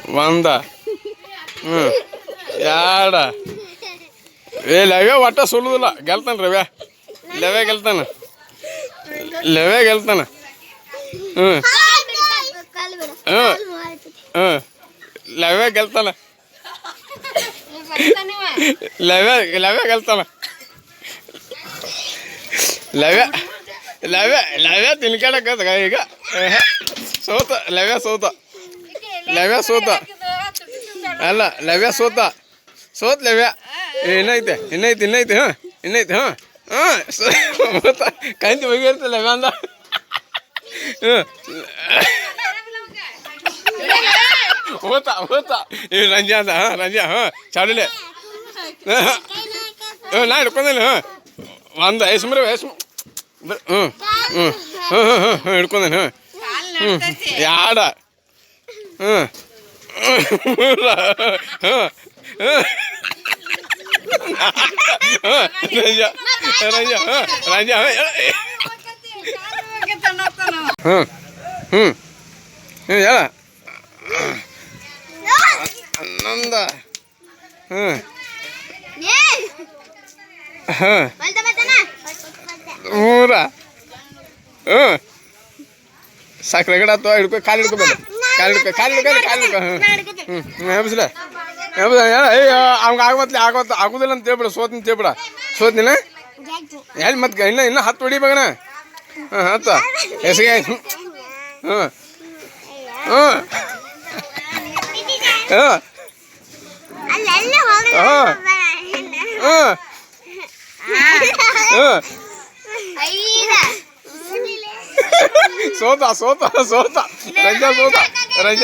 100 2 ಲವ್ಯ ಒಟ್ಟ ಸುಳ್ಳುದಿಲ್ಲ ಗೆಲ್ತಾನೆ ರವ್ಯ ಲವ್ಯ ಗೆಲ್ತಾನ ಲವ್ಯ ಗೆಲ್ತಾನ ಲವ್ಯ ಗೆಲ್ತಾನ ಲವ್ಯ ತಿನ್ಕಾಡಕ್ಕ ಈಗ ಸೋತ ಲವ್ಯ ಸೋತ ಅಲ್ಲ ಲವ್ಯ ಸೋತ ಲವ್ಯ ಇನ್ನೈತೆ ಹಾಂ ಕಂತಿ ಹೋಗಿರ್ತ ಲವ್ಯ ಅಂದ ಹೋತ ರಂಜಾ ಅಂದ ರಂಜಾ ಚಾಡಲೆ ನಾ ಹಿಡ್ಕೊಂಡೇನೆ ಒಂದು ಸುಮ್ರೆ ಹಿಡ್ಕೊಂಡೇನೆ ಯಾಡ ರಂಜಾ ಹೇಳ ಹನ್ನೊಂದ ಮೂರ ಸಾಕು ರಗಡ ಅಥವಾ ಹಿಡ್ಕೊ ಕಾಲು ಹಿಡ್ಕೋಬೇಡ ಕಾಲು ಹಿಡ್ಕೊ ಹೆಬ್ಸಲ ಅವ್ಗೆ ಆಗೋದಿಲ್ಲ ಅಂತ ಹೇಳ್ಬಿಡ ಸೋತ್ನಿಲ್ಲ ಎಲ್ಲಿ ಮತ್ತೆ ಇನ್ನು 10 ಹೊಡಿಬೇಕಣ್ಣ 10 ಎಸಿಗೆ ಸೋತ ರಂಜಾ